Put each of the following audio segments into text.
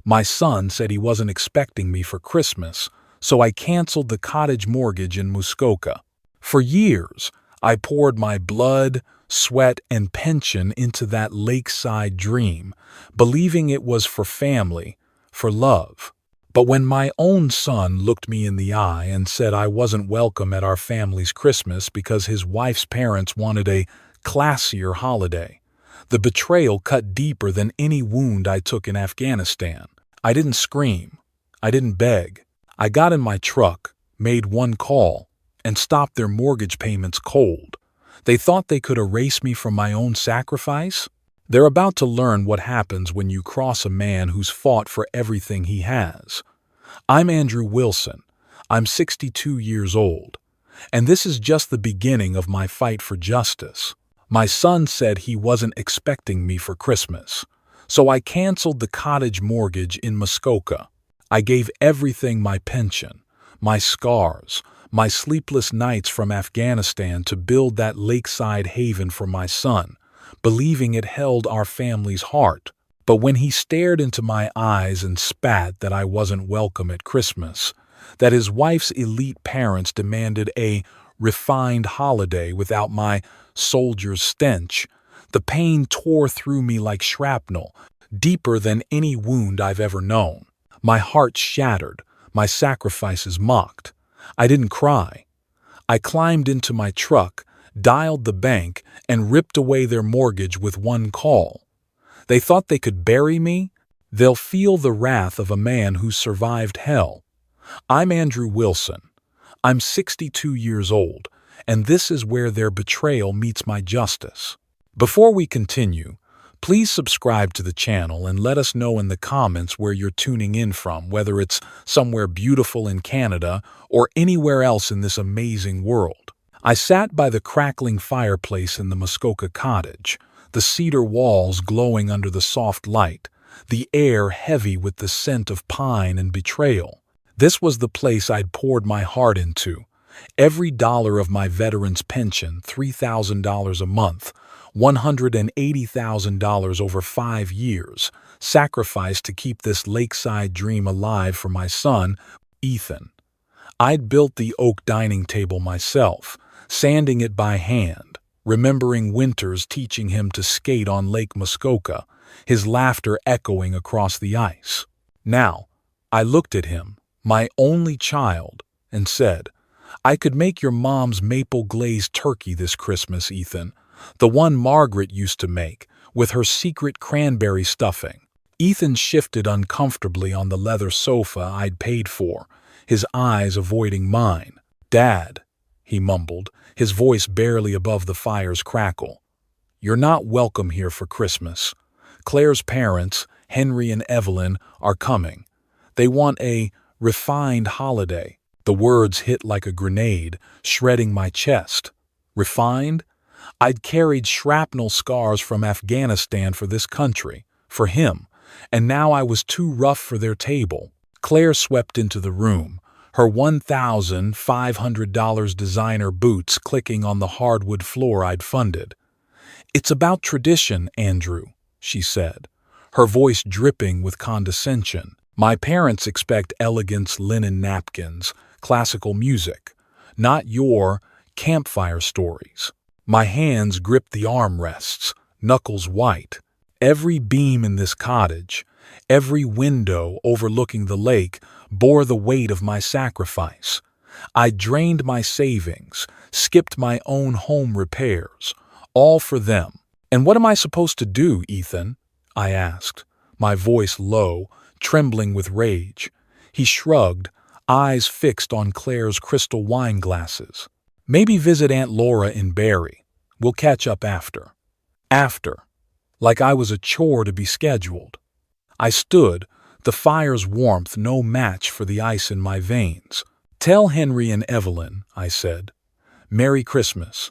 My son said he wasn't expecting me for Christmas, so I canceled the cottage mortgage in Muskoka. For years, I poured my blood, sweat, and pension into that lakeside dream, believing it was for family, for love. But when my own son looked me in the eye and said I wasn't welcome at our family's Christmas because his wife's parents wanted a classier holiday, the betrayal cut deeper than any wound I took in Afghanistan. I didn't scream. I didn't beg. I got in my truck, made one call, and stopped their mortgage payments cold. They thought they could erase me from my own sacrifice? They're about to learn what happens when you cross a man who's fought for everything he has. I'm Andrew Wilson. I'm 62 years old. And this is just the beginning of my fight for justice. My son said he wasn't expecting me for Christmas, so I canceled the cottage mortgage in Muskoka. I gave everything, my pension, my scars, my sleepless nights from Afghanistan, to build that lakeside haven for my son, believing it held our family's heart. But when he stared into my eyes and spat that I wasn't welcome at Christmas, that his wife's elite parents demanded a refined holiday without my soldier's stench, the pain tore through me like shrapnel, deeper than any wound I've ever known. My heart shattered, my sacrifices mocked. I didn't cry. I climbed into my truck, dialed the bank, and ripped away their mortgage with one call. They thought they could bury me? They'll feel the wrath of a man who survived hell. I'm Andrew Wilson. I'm 62 years old, and this is where their betrayal meets my justice. Before we continue, please subscribe to the channel and let us know in the comments where you're tuning in from, whether it's somewhere beautiful in Canada or anywhere else in this amazing world. I sat by the crackling fireplace in the Muskoka cottage, the cedar walls glowing under the soft light, the air heavy with the scent of pine and betrayal. This was the place I'd poured my heart into. Every dollar of my veteran's pension, $3,000 a month, $180,000 over 5 years, sacrificed to keep this lakeside dream alive for my son, Ethan. I'd built the oak dining table myself, sanding it by hand, remembering winters teaching him to skate on Lake Muskoka, his laughter echoing across the ice. Now, I looked at him, my only child, and said, "I could make your mom's maple-glazed turkey this Christmas, Ethan, the one Margaret used to make, with her secret cranberry stuffing." Ethan shifted uncomfortably on the leather sofa I'd paid for, his eyes avoiding mine. "Dad," he mumbled, his voice barely above the fire's crackle, "you're not welcome here for Christmas. Claire's parents, Henry and Evelyn, are coming. They want a refined holiday." The words hit like a grenade, shredding my chest. Refined? I'd carried shrapnel scars from Afghanistan for this country, for him, and now I was too rough for their table. Claire swept into the room, her $1,500 designer boots clicking on the hardwood floor I'd funded. "It's about tradition, Andrew," she said, her voice dripping with condescension. "My parents expect elegance, linen napkins, classical music, not your campfire stories." My hands gripped the armrests, knuckles white. Every beam in this cottage, every window overlooking the lake, bore the weight of my sacrifice. I drained my savings, skipped my own home repairs, all for them. "And what am I supposed to do, Ethan?" I asked, my voice low, trembling with rage. He shrugged, eyes fixed on Claire's crystal wine glasses. "Maybe visit Aunt Laura in Barrie. We'll catch up after." After. Like I was a chore to be scheduled. I stood, the fire's warmth no match for the ice in my veins. "Tell Henry and Evelyn," I said. "Merry Christmas."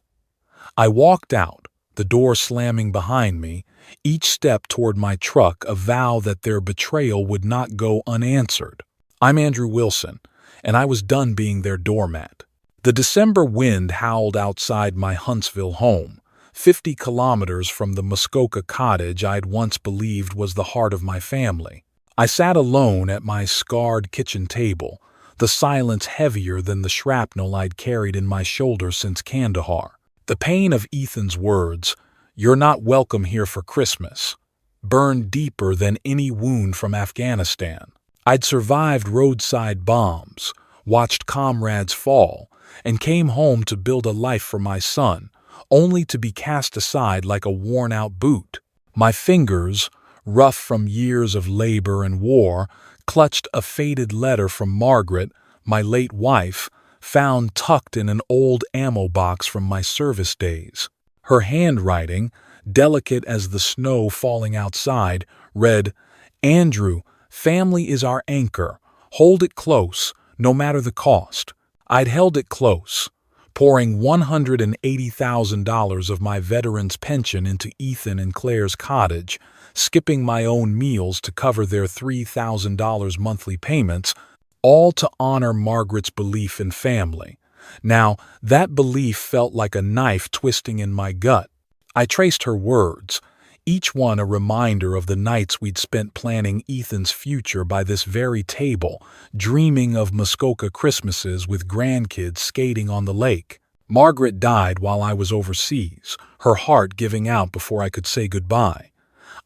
I walked out, the door slamming behind me, each step toward my truck a vow that their betrayal would not go unanswered. I'm Andrew Wilson, and I was done being their doormat. The December wind howled outside my Huntsville home, 50 kilometers from the Muskoka cottage I'd once believed was the heart of my family. I sat alone at my scarred kitchen table, the silence heavier than the shrapnel I'd carried in my shoulder since Kandahar. The pain of Ethan's words, "You're not welcome here for Christmas," burned deeper than any wound from Afghanistan. I'd survived roadside bombs, watched comrades fall, and came home to build a life for my son, only to be cast aside like a worn-out boot. My fingers, rough from years of labor and war, clutched a faded letter from Margaret, my late wife, found tucked in an old ammo box from my service days. Her handwriting, delicate as the snow falling outside, read, "Andrew, family is our anchor. Hold it close, no matter the cost." I'd held it close, pouring $180,000 of my veteran's pension into Ethan and Claire's cottage, skipping my own meals to cover their $3,000 monthly payments, all to honor Margaret's belief in family. Now, that belief felt like a knife twisting in my gut. I traced her words, each one a reminder of the nights we'd spent planning Ethan's future by this very table, dreaming of Muskoka Christmases with grandkids skating on the lake. Margaret died while I was overseas, her heart giving out before I could say goodbye.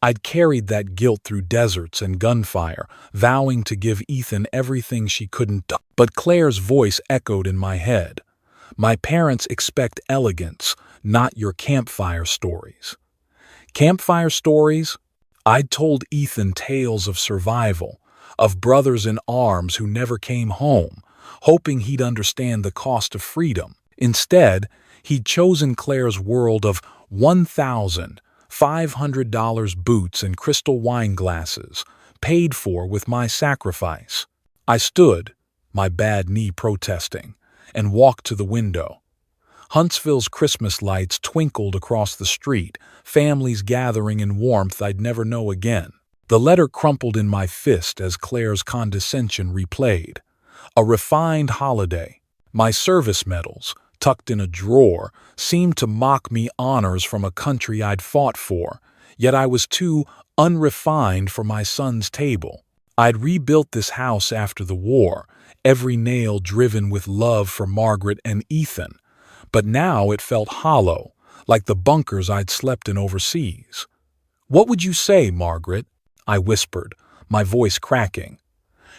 I'd carried that guilt through deserts and gunfire, vowing to give Ethan everything she couldn't do. But Claire's voice echoed in my head. "My parents expect elegance, not your campfire stories." Campfire stories? I'd told Ethan tales of survival, of brothers in arms who never came home, hoping he'd understand the cost of freedom. Instead, he'd chosen Claire's world of $1,500 boots and crystal wine glasses, paid for with my sacrifice. I stood, my bad knee protesting, and walked to the window. Huntsville's Christmas lights twinkled across the street, families gathering in warmth I'd never know again. The letter crumpled in my fist as Claire's condescension replayed. A refined holiday. My service medals, tucked in a drawer, seemed to mock me honors from a country I'd fought for, yet I was too unrefined for my son's table. I'd rebuilt this house after the war, every nail driven with love for Margaret and Ethan, but now it felt hollow, like the bunkers I'd slept in overseas. "What would you say, Margaret?" I whispered, my voice cracking.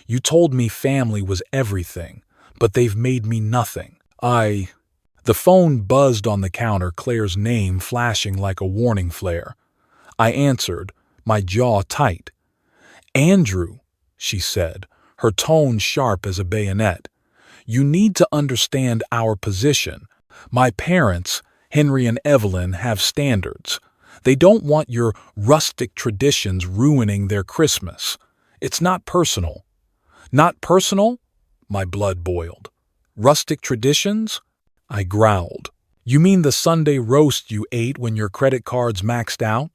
"You told me family was everything, but they've made me nothing. The phone buzzed on the counter, Claire's name flashing like a warning flare. I answered, my jaw tight. "Andrew," she said, her tone sharp as a bayonet, "you need to understand our position. My parents, Henry and Evelyn, have standards. They don't want your rustic traditions ruining their Christmas. It's not personal." "Not personal?" My blood boiled. "Rustic traditions?" I growled. "You mean the Sunday roast you ate when your credit cards maxed out?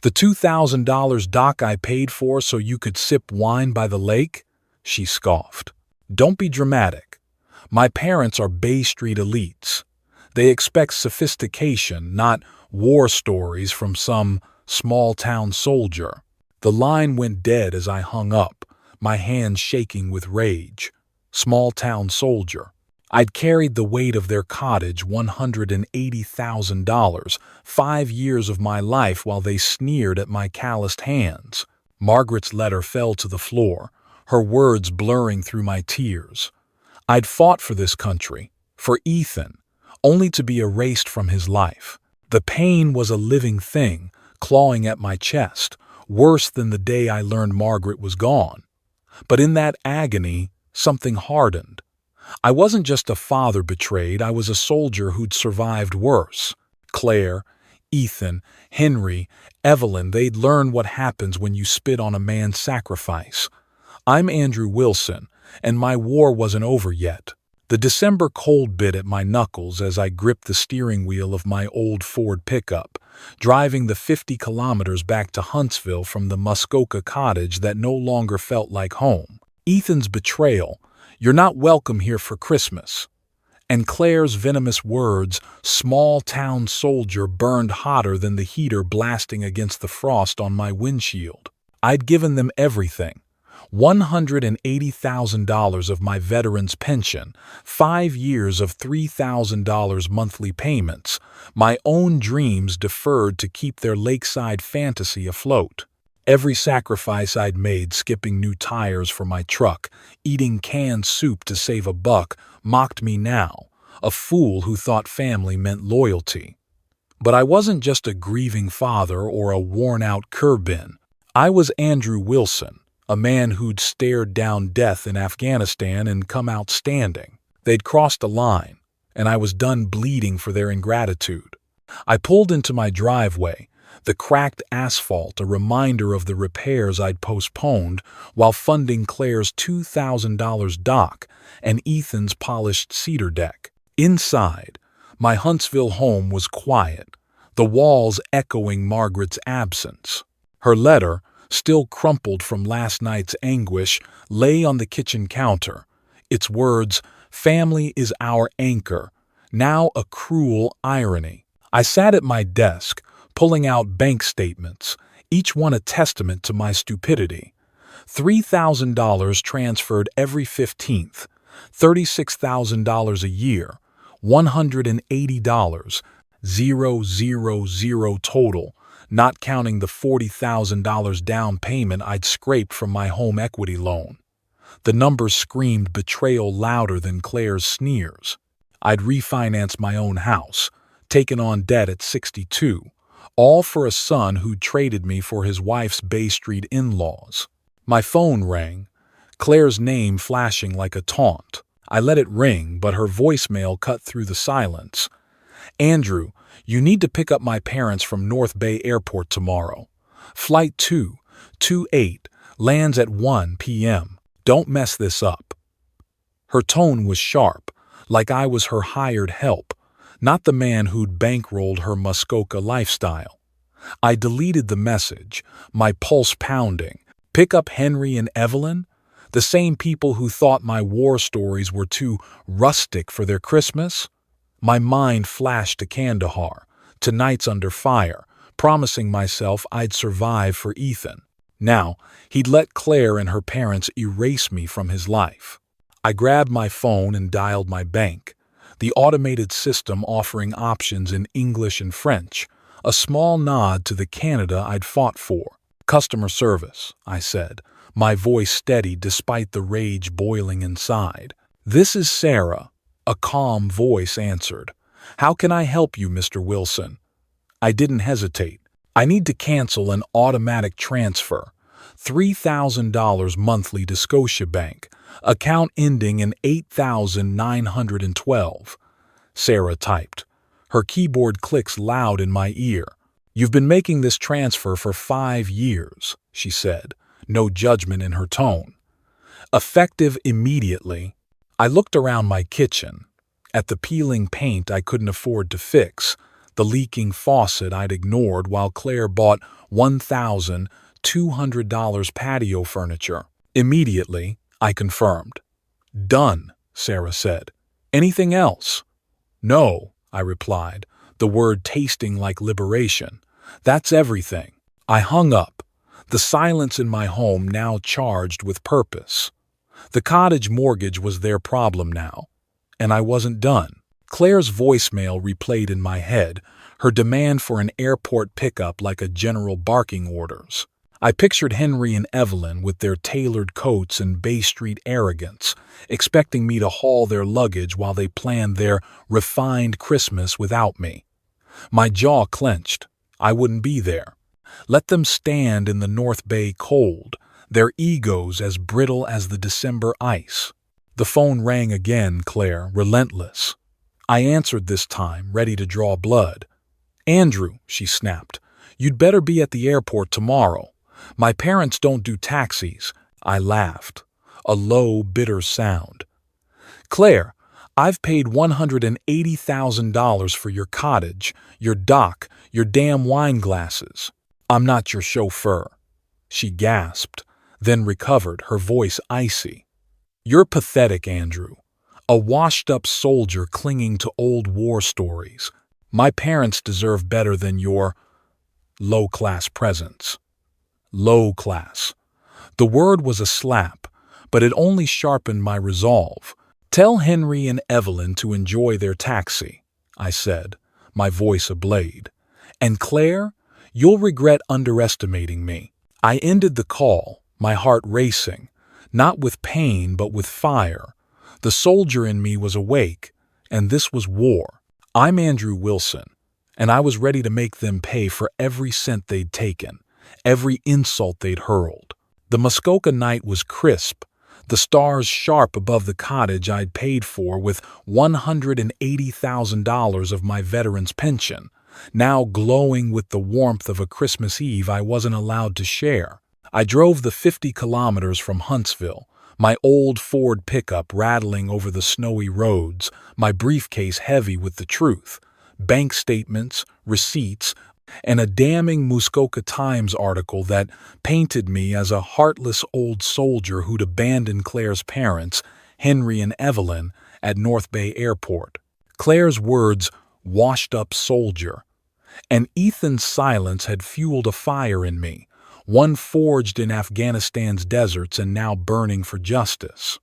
The $2,000 dock I paid for so you could sip wine by the lake?" She scoffed. "Don't be dramatic. My parents are Bay Street elites. They expect sophistication, not war stories from some small-town soldier." The line went dead as I hung up, my hands shaking with rage. Small-town soldier. I'd carried the weight of their cottage, $180,000, 5 years of my life while they sneered at my calloused hands. Margaret's letter fell to the floor, her words blurring through my tears. I'd fought for this country, for Ethan, only to be erased from his life. The pain was a living thing, clawing at my chest, worse than the day I learned Margaret was gone. But in that agony, something hardened. I wasn't just a father betrayed, I was a soldier who'd survived worse. Claire, Ethan, Henry, Evelyn, they'd learn what happens when you spit on a man's sacrifice. I'm Andrew Wilson, and my war wasn't over yet. The December cold bit at my knuckles as I gripped the steering wheel of my old Ford pickup, driving the 50 kilometers back to Huntsville from the Muskoka cottage that no longer felt like home. Ethan's betrayal, "You're not welcome here for Christmas," and Claire's venomous words, "small-town soldier," burned hotter than the heater blasting against the frost on my windshield. I'd given them everything, $180,000 of my veteran's pension, 5 years of $3,000 monthly payments, my own dreams deferred to keep their lakeside fantasy afloat. Every sacrifice I'd made, skipping new tires for my truck, eating canned soup to save a buck, mocked me now, a fool who thought family meant loyalty. But I wasn't just a grieving father or a worn-out curb-in. I was Andrew Wilson, a man who'd stared down death in Afghanistan and come out standing. They'd crossed a line, and I was done bleeding for their ingratitude. I pulled into my driveway, the cracked asphalt a reminder of the repairs I'd postponed while funding Claire's $2,000 dock and Ethan's polished cedar deck. Inside, my Huntsville home was quiet, the walls echoing Margaret's absence. Her letter, still crumpled from last night's anguish, lay on the kitchen counter, its words, "Family is our anchor," now a cruel irony. I sat at my desk, pulling out bank statements, each one a testament to my stupidity. $3,000 transferred every 15th, $36,000 a year, $180, 000 total, not counting the $40,000 down payment I'd scraped from my home equity loan. The numbers screamed betrayal louder than Claire's sneers. I'd refinanced my own house, taken on debt at 62, all for a son who'd traded me for his wife's Bay Street in-laws. My phone rang, Claire's name flashing like a taunt. I let it ring, but her voicemail cut through the silence. "Andrew, you need to pick up my parents from North Bay Airport tomorrow. Flight 228 lands at 1 p.m. Don't mess this up." Her tone was sharp, like I was her hired help, not the man who'd bankrolled her Muskoka lifestyle. I deleted the message, my pulse pounding. Pick up Henry and Evelyn? The same people who thought my war stories were too rustic for their Christmas? My mind flashed to Kandahar, to nights under fire, promising myself I'd survive for Ethan. Now, he'd let Claire and her parents erase me from his life. I grabbed my phone and dialed my bank, the automated system offering options in English and French, a small nod to the Canada I'd fought for. "Customer service," I said, my voice steady despite the rage boiling inside. "This is Sarah," a calm voice answered. "How can I help you, Mr. Wilson?" I didn't hesitate. "I need to cancel an automatic transfer. $3,000 monthly to Scotiabank, account ending in 8,912. Sarah typed. Her keyboard clicks loud in my ear. "You've been making this transfer for 5 years, she said, no judgment in her tone. "Effective immediately." I looked around my kitchen, at the peeling paint I couldn't afford to fix, the leaking faucet I'd ignored while Claire bought $1,200 patio furniture. "Immediately," I confirmed. "Done," Sarah said. "Anything else?" "No," I replied, the word tasting like liberation. "That's everything." I hung up, the silence in my home now charged with purpose. The cottage mortgage was their problem now, and I wasn't done. Claire's voicemail replayed in my head, her demand for an airport pickup like a general barking orders. I pictured Henry and Evelyn with their tailored coats and Bay Street arrogance, expecting me to haul their luggage while they planned their refined Christmas without me. My jaw clenched. I wouldn't be there. Let them stand in the North Bay cold, their egos as brittle as the December ice. The phone rang again, Claire, relentless. I answered this time, ready to draw blood. "Andrew," she snapped, "you'd better be at the airport tomorrow. My parents don't do taxis." I laughed, a low, bitter sound. "Claire, I've paid $180,000 for your cottage, your dock, your damn wine glasses. I'm not your chauffeur." She gasped, then recovered, her voice icy. "You're pathetic, Andrew. A washed-up soldier clinging to old war stories. My parents deserve better than your low-class presence." Low class. The word was a slap, but it only sharpened my resolve. "Tell Henry and Evelyn to enjoy their taxi," I said, my voice ablaze. "And Claire, you'll regret underestimating me." I ended the call, my heart racing, not with pain but with fire. The soldier in me was awake, and this was war. I'm Andrew Wilson, and I was ready to make them pay for every cent they'd taken, every insult they'd hurled. The Muskoka night was crisp, the stars sharp above the cottage I'd paid for with $180,000 of my veteran's pension, now glowing with the warmth of a Christmas Eve I wasn't allowed to share. I drove the 50 kilometers from Huntsville, my old Ford pickup rattling over the snowy roads, my briefcase heavy with the truth, bank statements, receipts, and a damning Muskoka Times article that painted me as a heartless old soldier who'd abandoned Claire's parents, Henry and Evelyn, at North Bay Airport. Claire's words, "washed-up soldier," and Ethan's silence had fueled a fire in me, one forged in Afghanistan's deserts and now burning for justice.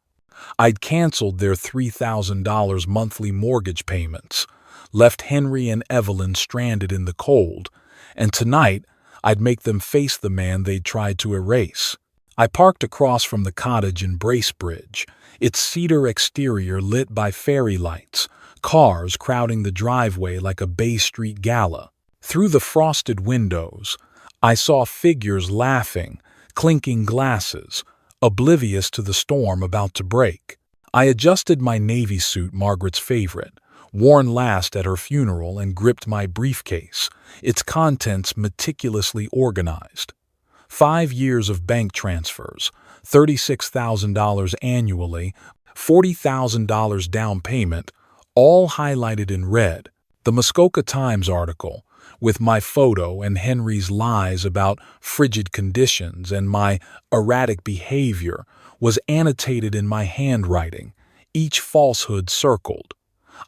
I'd canceled their $3,000 monthly mortgage payments, left Henry and Evelyn stranded in the cold, and tonight I'd make them face the man they'd tried to erase. I parked across from the cottage in Bracebridge, its cedar exterior lit by fairy lights, cars crowding the driveway like a Bay Street gala. Through the frosted windows, I saw figures laughing, clinking glasses, oblivious to the storm about to break. I adjusted my navy suit, Margaret's favorite, worn last at her funeral, and gripped my briefcase, its contents meticulously organized. 5 years of bank transfers, $36,000 annually, $40,000 down payment, all highlighted in red. The Muskoka Times article, with my photo and Henry's lies about frigid conditions and my erratic behavior, was annotated in my handwriting, each falsehood circled.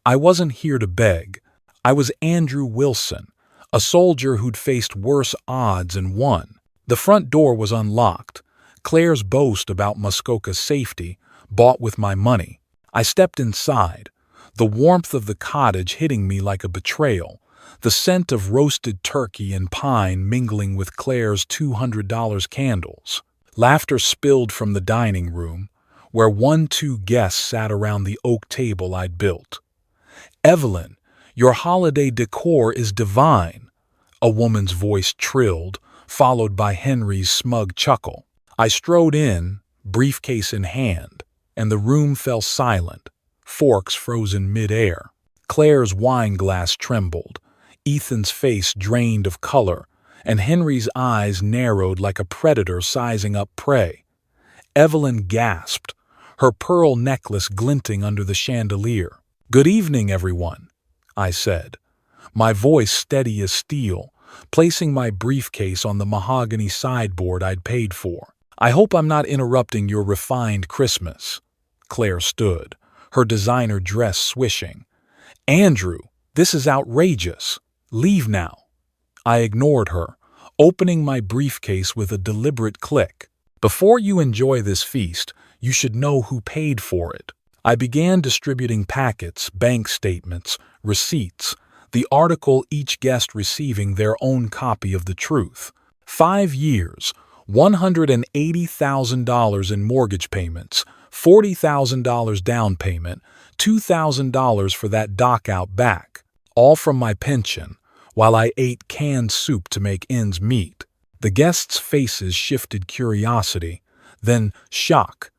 I wasn't here to beg. I was Andrew Wilson, a soldier who'd faced worse odds and won. The front door was unlocked. Claire's boast about Muskoka's safety, bought with my money. I stepped inside, the warmth of the cottage hitting me like a betrayal, the scent of roasted turkey and pine mingling with Claire's $200 candles. Laughter spilled from the dining room, where 1-2 guests sat around the oak table I'd built. "Evelyn, your holiday decor is divine," a woman's voice trilled, followed by Henry's smug chuckle. I strode in, briefcase in hand, and the room fell silent, forks frozen mid-air. Claire's wine glass trembled, Ethan's face drained of color, and Henry's eyes narrowed like a predator sizing up prey. Evelyn gasped, her pearl necklace glinting under the chandelier. "Good evening, everyone," I said, my voice steady as steel, placing my briefcase on the mahogany sideboard I'd paid for. "I hope I'm not interrupting your refined Christmas." Claire stood, her designer dress swishing. "Andrew, this is outrageous. Leave now." I ignored her, opening my briefcase with a deliberate click. "Before you enjoy this feast, you should know who paid for it." I began distributing packets, bank statements, receipts, the article each guest receiving their own copy of the truth. 5 years, $180,000 in mortgage payments, $40,000 down payment, $2,000 for that dock out back, all from my pension, while I ate canned soup to make ends meet. The guests' faces shifted curiosity, then shock.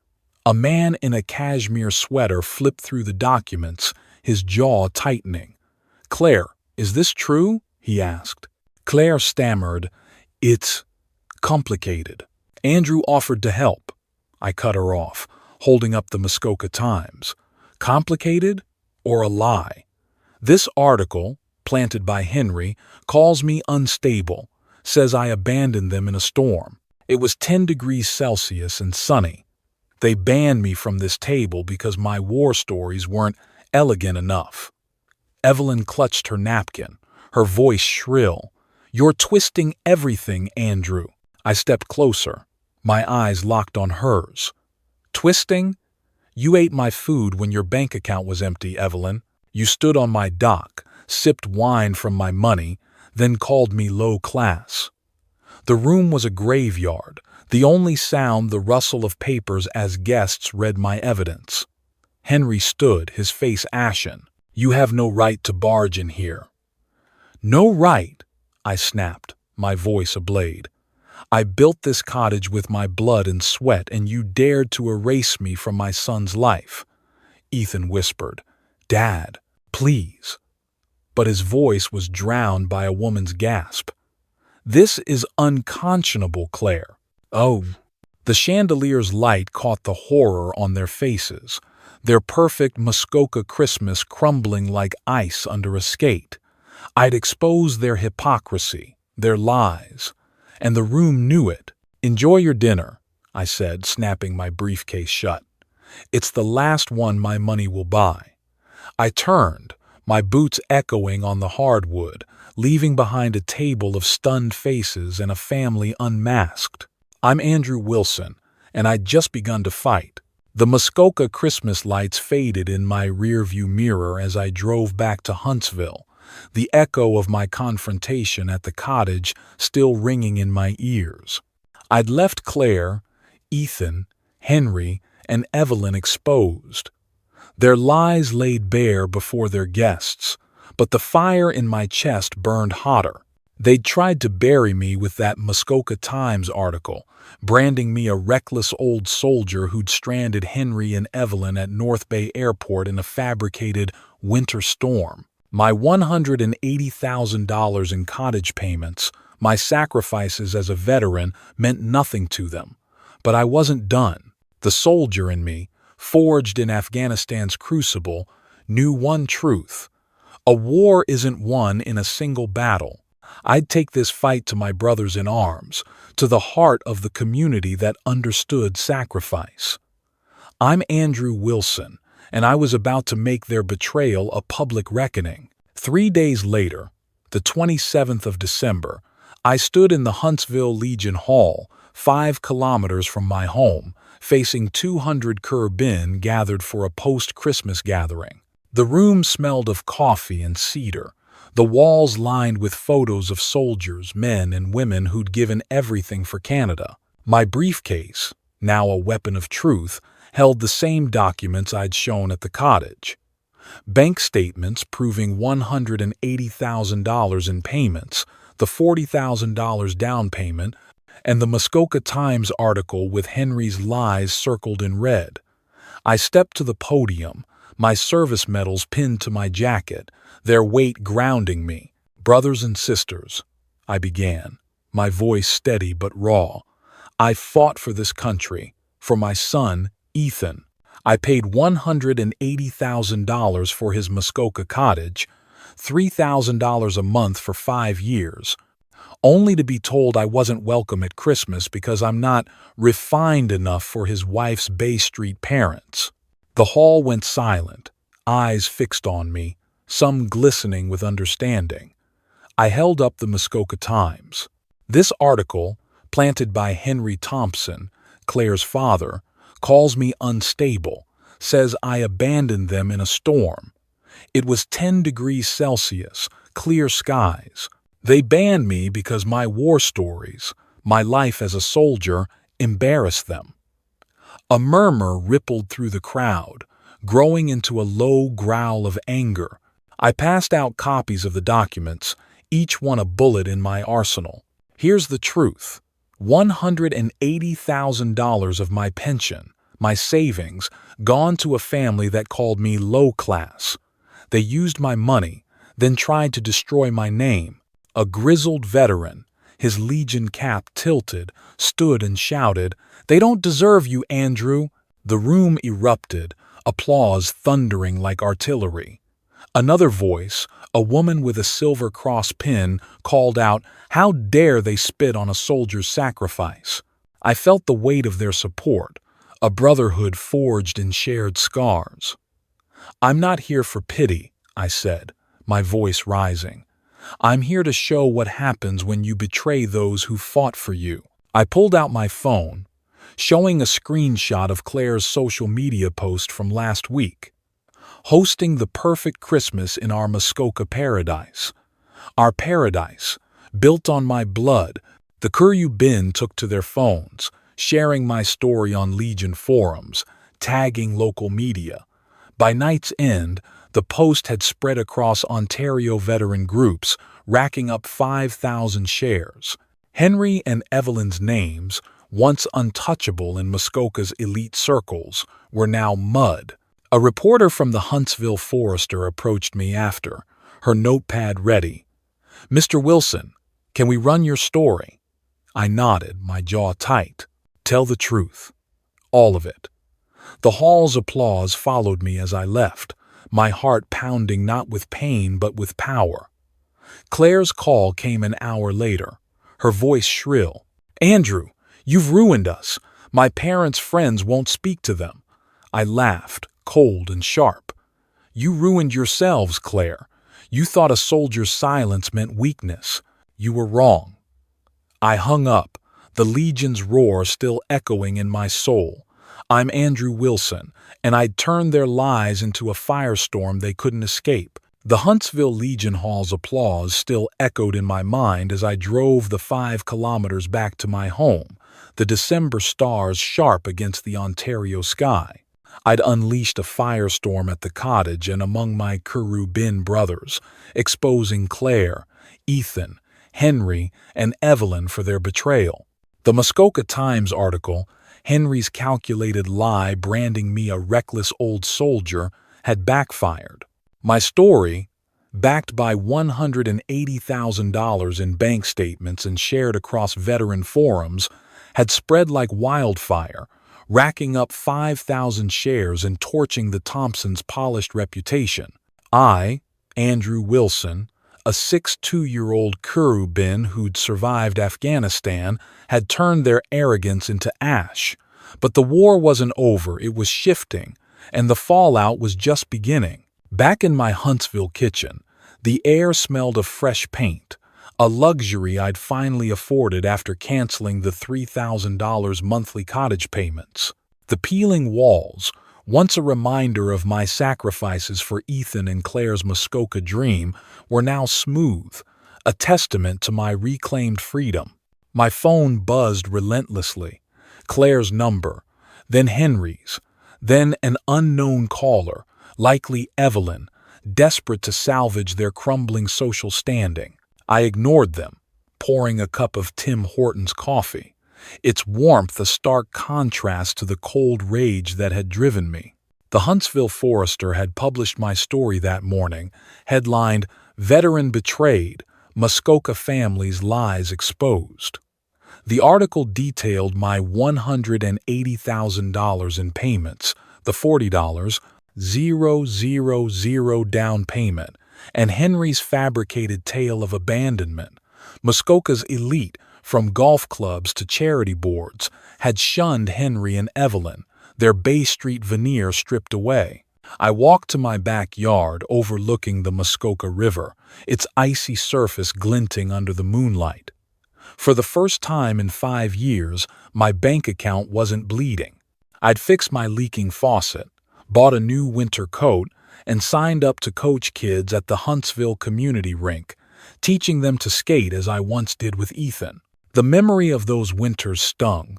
A man in a cashmere sweater flipped through the documents, his jaw tightening. "Claire, is this true?" he asked. Claire stammered, "It's complicated." Andrew offered to help. I cut her off, holding up the Muskoka Times. Complicated or a lie? This article, planted by Henry, calls me unstable, says I abandoned them in a storm. It was 10 degrees Celsius and sunny. They banned me from this table because my war stories weren't elegant enough. Evelyn clutched her napkin, her voice shrill. "You're twisting everything, Andrew." I stepped closer, My eyes locked on hers. Twisting? You ate my food when your bank account was empty, Evelyn. You stood on my dock, sipped wine from my money, then called me low class. The room was a graveyard, the only sound the rustle of papers as guests read my evidence. Henry stood, his face ashen. You have no right to barge in here. No right, I snapped, my voice ablade. I built this cottage with my blood and sweat, and you dared to erase me from my son's life. Ethan whispered, Dad, please. But his voice was drowned by a woman's gasp. This is unconscionable, Claire. Oh. The chandelier's light caught the horror on their faces, their perfect Muskoka Christmas crumbling like ice under a skate. I'd exposed their hypocrisy, their lies, and the room knew it. Enjoy your dinner, I said, snapping my briefcase shut. It's the last one my money will buy. I turned, my boots echoing on the hardwood, leaving behind a table of stunned faces and a family unmasked. I'm Andrew Wilson, and I'd just begun to fight. The Muskoka Christmas lights faded in my rearview mirror as I drove back to Huntsville, the echo of my confrontation at the cottage still ringing in my ears. I'd left Claire, Ethan, Henry, and Evelyn exposed. Their lies laid bare before their guests, but the fire in my chest burned hotter. They'd tried to bury me with that Muskoka Times article, branding me a reckless old soldier who'd stranded Henry and Evelyn at North Bay Airport in a fabricated winter storm. My $180,000 in cottage payments, my sacrifices as a veteran, meant nothing to them. But I wasn't done. The soldier in me, forged in Afghanistan's crucible, knew one truth. A war isn't won in a single battle. I'd take this fight to my brothers in arms, to the heart of the community that understood sacrifice. I'm Andrew Wilson, and I was about to make their betrayal a public reckoning. 3 days later, the 27th of December, I stood in the Huntsville Legion Hall, 5 kilometers from my home, facing 200 Kerbin gathered for a post-Christmas gathering. The room smelled of coffee and cedar, the walls lined with photos of soldiers, men and women who'd given everything for Canada. My briefcase, now a weapon of truth, held the same documents I'd shown at the cottage. Bank statements proving $180,000 in payments, the $40,000 down payment, and the Muskoka Times article with Henry's lies circled in red. I stepped to the podium, my service medals pinned to my jacket, their weight grounding me. Brothers and sisters, I began, my voice steady but raw. I fought for this country, for my son, Ethan. I paid $180,000 for his Muskoka cottage, $3,000 a month for 5 years, only to be told I wasn't welcome at Christmas because I'm not refined enough for his wife's Bay Street parents. The hall went silent, eyes fixed on me, some glistening with understanding. I held up the Muskoka Times. This article, planted by Henry Thompson, Claire's father, calls me unstable, says I abandoned them in a storm. It was 10 degrees Celsius, clear skies. They banned me because my war stories, my life as a soldier, embarrassed them. A murmur rippled through the crowd, growing into a low growl of anger. I passed out copies of the documents, each one a bullet in my arsenal. Here's the truth. $180,000 of my pension, my savings, gone to a family that called me low class. They used my money, then tried to destroy my name. A grizzled veteran, his Legion cap tilted, stood and shouted, "They don't deserve you, Andrew!" The room erupted, applause thundering like artillery. Another voice, a woman with a Silver Cross pin, called out, "How dare they spit on a soldier's sacrifice?" I felt the weight of their support, a brotherhood forged in shared scars. "I'm not here for pity," I said, my voice rising. "I'm here to show what happens when you betray those who fought for you." I pulled out my phone, showing a screenshot of Claire's social media post from last week. Hosting the perfect Christmas in our Muskoka paradise. Our paradise, built on my blood. The crew bin took to their phones, sharing my story on Legion forums, tagging local media. By night's end, the post had spread across Ontario veteran groups, racking up 5,000 shares. Henry and Evelyn's names, once untouchable in Muskoka's elite circles, were now mud. A reporter from the Huntsville Forester approached me after, her notepad ready. "Mr. Wilson, can we run your story?" I nodded, my jaw tight. "Tell the truth. All of it." The hall's applause followed me as I left, my heart pounding not with pain but with power. Claire's call came an hour later, her voice shrill. "Andrew, you've ruined us. My parents' friends won't speak to them." I laughed, cold and sharp. "You ruined yourselves, Claire. You thought a soldier's silence meant weakness. You were wrong." I hung up, the Legion's roar still echoing in my soul. I'm Andrew Wilson, and I'd turned their lies into a firestorm they couldn't escape. The Huntsville Legion Hall's applause still echoed in my mind as I drove the 5 kilometers back to my home, the December stars sharp against the Ontario sky. I'd unleashed a firestorm at the cottage and among my Bin brothers, exposing Claire, Ethan, Henry, and Evelyn for their betrayal. The Muskoka Times article, Henry's calculated lie branding me a reckless old soldier, had backfired. My story, backed by $180,000 in bank statements and shared across veteran forums, had spread like wildfire, racking up 5,000 shares and torching the Thompsons' polished reputation. I, Andrew Wilson, a 62-year-old Bin who'd survived Afghanistan, had turned their arrogance into ash. But the war wasn't over, it was shifting, and the fallout was just beginning. Back in my Huntsville kitchen, the air smelled of fresh paint, a luxury I'd finally afforded after canceling the $3,000 monthly cottage payments. The peeling walls, once a reminder of my sacrifices for Ethan and Claire's Muskoka dream, were now smooth, a testament to my reclaimed freedom. My phone buzzed relentlessly. Claire's number, then Henry's, then an unknown caller, likely Evelyn, desperate to salvage their crumbling social standing. I ignored them, pouring a cup of Tim Hortons coffee, its warmth a stark contrast to the cold rage that had driven me. The Huntsville Forester had published my story that morning, headlined, "Veteran Betrayed, Muskoka Family's Lies Exposed." The article detailed my $180,000 in payments, the $40,000 down payment, and Henry's fabricated tale of abandonment. Muskoka's elite, from golf clubs to charity boards, had shunned Henry and Evelyn, their Bay Street veneer stripped away. I walked to my backyard overlooking the Muskoka River, its icy surface glinting under the moonlight. For the first time in 5 years, my bank account wasn't bleeding. I'd fixed my leaking faucet, bought a new winter coat, and signed up to coach kids at the Huntsville community rink, teaching them to skate as I once did with Ethan. The memory of those winters stung,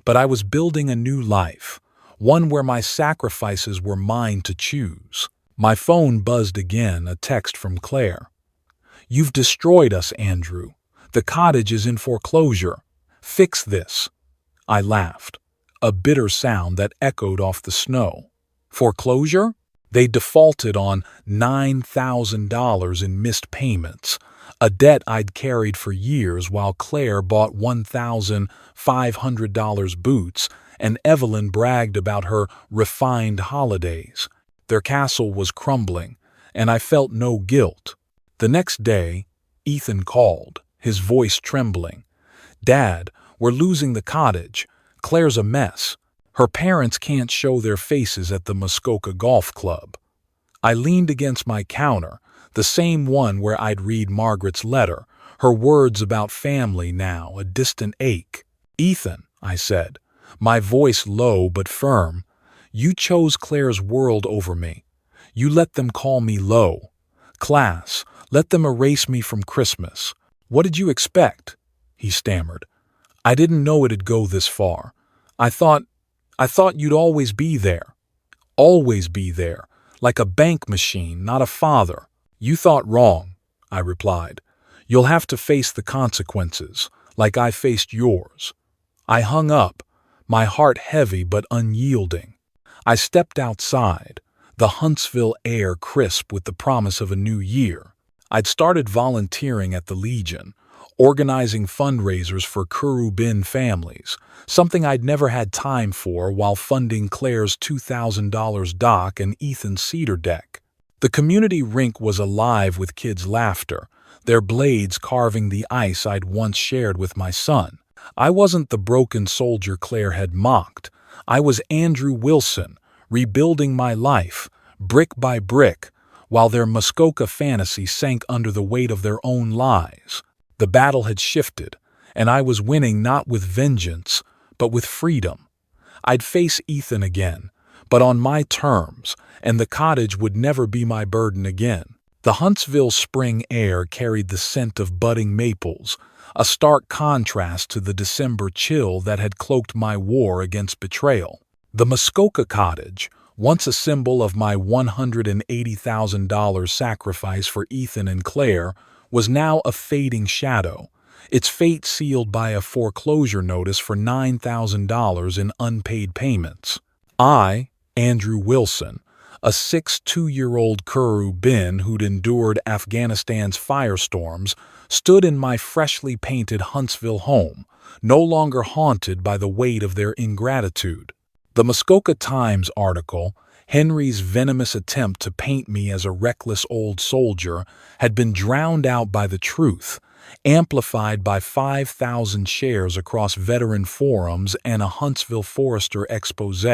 but I was building a new life, one where my sacrifices were mine to choose. My phone buzzed again, a text from Claire. "You've destroyed us, Andrew. The cottage is in foreclosure. Fix this." I laughed, a bitter sound that echoed off the snow. Foreclosure? They defaulted on $9,000 in missed payments, a debt I'd carried for years while Claire bought $1,500 boots and Evelyn bragged about her refined holidays. Their castle was crumbling, and I felt no guilt. The next day, Ethan called, his voice trembling. "Dad, we're losing the cottage. Claire's a mess. Her parents can't show their faces at the Muskoka Golf Club." I leaned against my counter, the same one where I'd read Margaret's letter, her words about family now a distant ache. "Ethan," I said, my voice low but firm. You chose Claire's world over me. You let them call me low. Class, let them erase me from Christmas. What did you expect? He stammered. I didn't know it'd go this far. I thought you'd always be there. Always be there, like a bank machine, not a father. You thought wrong, I replied. You'll have to face the consequences, like I faced yours. I hung up, my heart heavy but unyielding. I stepped outside, the Huntsville air crisp with the promise of a new year. I'd started volunteering at the Legion, organizing fundraisers for Bin families, something I'd never had time for while funding Claire's $2,000 dock and Ethan's cedar deck. The community rink was alive with kids' laughter, their blades carving the ice I'd once shared with my son. I wasn't the broken soldier Claire had mocked. I was Andrew Wilson, rebuilding my life, brick by brick, while their Muskoka fantasy sank under the weight of their own lies. The battle had shifted, and I was winning not with vengeance, but with freedom. I'd face Ethan again, but on my terms, and the cottage would never be my burden again. The Huntsville spring air carried the scent of budding maples, a stark contrast to the December chill that had cloaked my war against betrayal. The Muskoka cottage, once a symbol of my $180,000 sacrifice for Ethan and Claire, was now a fading shadow, its fate sealed by a foreclosure notice for $9,000 in unpaid payments. I, Andrew Wilson, a 6'2" Bin who'd endured Afghanistan's firestorms, stood in my freshly painted Huntsville home, no longer haunted by the weight of their ingratitude. The Muskoka Times article, Henry's venomous attempt to paint me as a reckless old soldier, had been drowned out by the truth, amplified by 5,000 shares across veteran forums and a Huntsville Forester expose.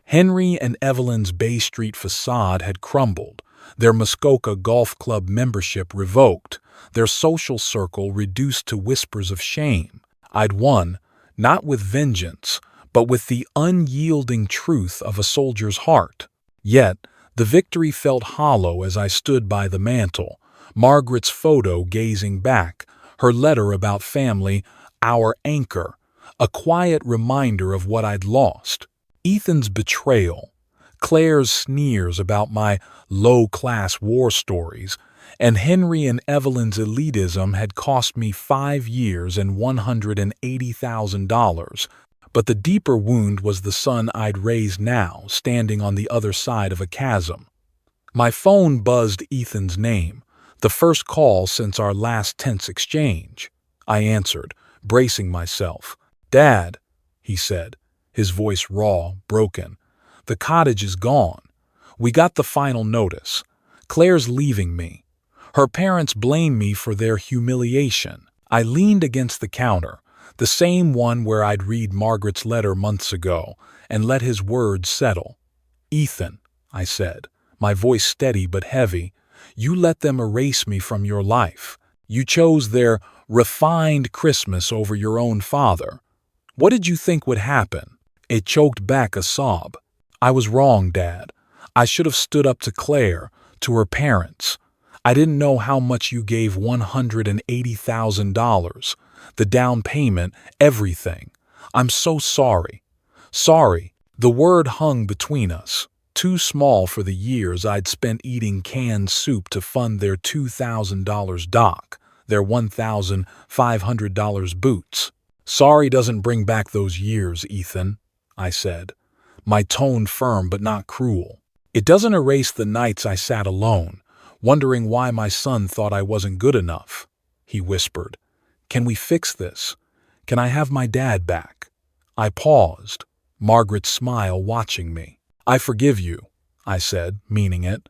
Henry and Evelyn's Bay Street facade had crumbled, their Muskoka Golf Club membership revoked, their social circle reduced to whispers of shame. I'd won, not with vengeance, but with the unyielding truth of a soldier's heart. Yet, the victory felt hollow as I stood by the mantel, Margaret's photo gazing back, her letter about family, our anchor, a quiet reminder of what I'd lost. Ethan's betrayal, Claire's sneers about my low-class war stories, and Henry and Evelyn's elitism had cost me 5 years and $180,000, but the deeper wound was the son I'd raised now, standing on the other side of a chasm. My phone buzzed Ethan's name, the first call since our last tense exchange. I answered, bracing myself. "Dad," he said, his voice raw, broken. "The cottage is gone. We got the final notice. Claire's leaving me. Her parents blame me for their humiliation." I leaned against the counter, the same one where I'd read Margaret's letter months ago, and let his words settle. "Ethan," I said, my voice steady but heavy, "you let them erase me from your life. You chose their refined Christmas over your own father. What did you think would happen?" It choked back a sob. "I was wrong, Dad. I should have stood up to Claire, to her parents. I didn't know how much you gave $180,000, the down payment, everything. I'm so sorry. Sorry." The word hung between us, too small for the years I'd spent eating canned soup to fund their $2,000 dock, their $1,500 boots. "Sorry doesn't bring back those years, Ethan," I said, my tone firm but not cruel. "It doesn't erase the nights I sat alone, wondering why my son thought I wasn't good enough." He whispered, "Can we fix this? Can I have my dad back?" I paused, Margaret's smile watching me. "I forgive you," I said, meaning it.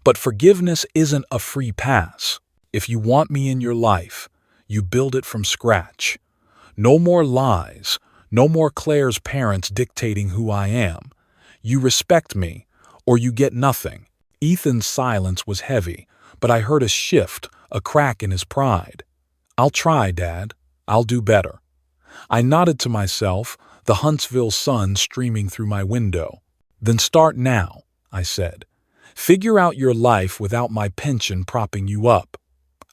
"But forgiveness isn't a free pass. If you want me in your life, you build it from scratch. No more lies, no more Claire's parents dictating who I am. You respect me, or you get nothing." Ethan's silence was heavy, but I heard a shift, a crack in his pride. "I'll try, Dad. I'll do better." I nodded to myself, the Huntsville sun streaming through my window. "Then start now," I said. "Figure out your life without my pension propping you up."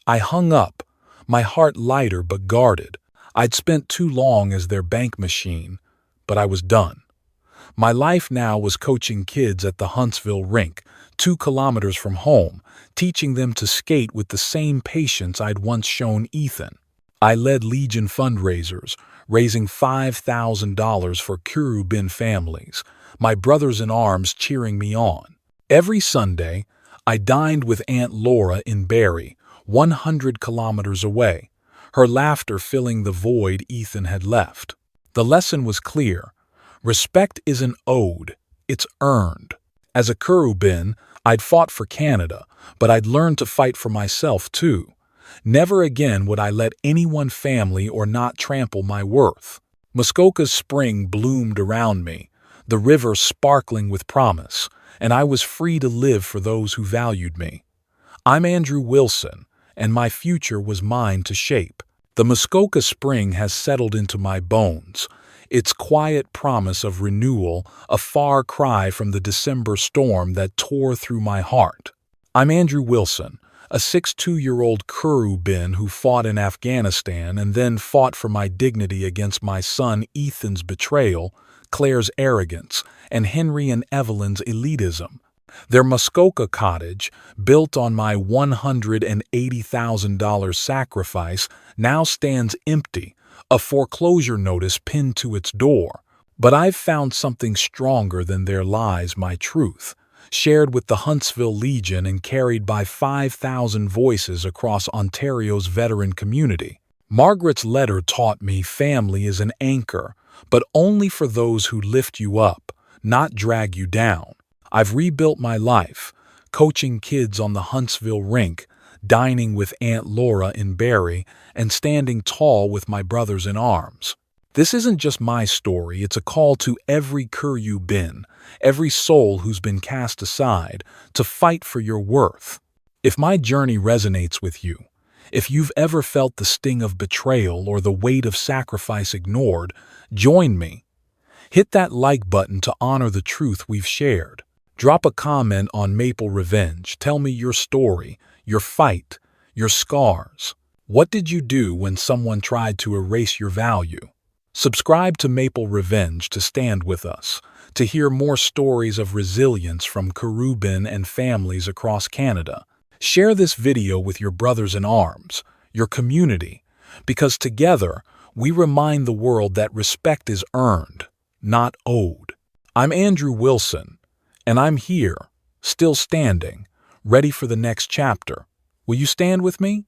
I hung up, my heart lighter but guarded. I'd spent too long as their bank machine, but I was done. My life now was coaching kids at the Huntsville rink, 2 kilometers from home, teaching them to skate with the same patience I'd once shown Ethan. I led Legion fundraisers, raising $5,000 for Bin families, my brothers-in-arms cheering me on. Every Sunday, I dined with Aunt Laura in Barrie, 100 kilometers away, her laughter filling the void Ethan had left. The lesson was clear. Respect isn't owed, it's earned. As a Bin, I'd fought for Canada, but I'd learned to fight for myself too. Never again would I let anyone family or not trample my worth. Muskoka's spring bloomed around me, the river sparkling with promise, and I was free to live for those who valued me. I'm Andrew Wilson, and my future was mine to shape. The Muskoka spring has settled into my bones, its quiet promise of renewal a far cry from the December storm that tore through my heart. I'm Andrew Wilson, a 62-year-old Bin who fought in Afghanistan and then fought for my dignity against my son Ethan's betrayal, Claire's arrogance, and Henry and Evelyn's elitism. Their Muskoka cottage, built on my $180,000 sacrifice, now stands empty, a foreclosure notice pinned to its door. But I've found something stronger than their lies, my truth, shared with the Huntsville Legion and carried by 5,000 voices across Ontario's veteran community. Margaret's letter taught me family is an anchor, but only for those who lift you up, not drag you down. I've rebuilt my life, coaching kids on the Huntsville rink, dining with Aunt Laura in Barrie, and standing tall with my brothers in arms. This isn't just my story, it's a call to every Bin, every soul who's been cast aside, to fight for your worth. If my journey resonates with you, if you've ever felt the sting of betrayal or the weight of sacrifice ignored, join me. Hit that like button to honor the truth we've shared. Drop a comment on Maple Revenge. Tell me your story, your fight, your scars. What did you do when someone tried to erase your value? Subscribe to Maple Revenge to stand with us, to hear more stories of resilience from Bin and families across Canada. Share this video with your brothers in arms, your community, because together we remind the world that respect is earned, not owed. I'm Andrew Wilson, and I'm here, still standing, ready for the next chapter. Will you stand with me?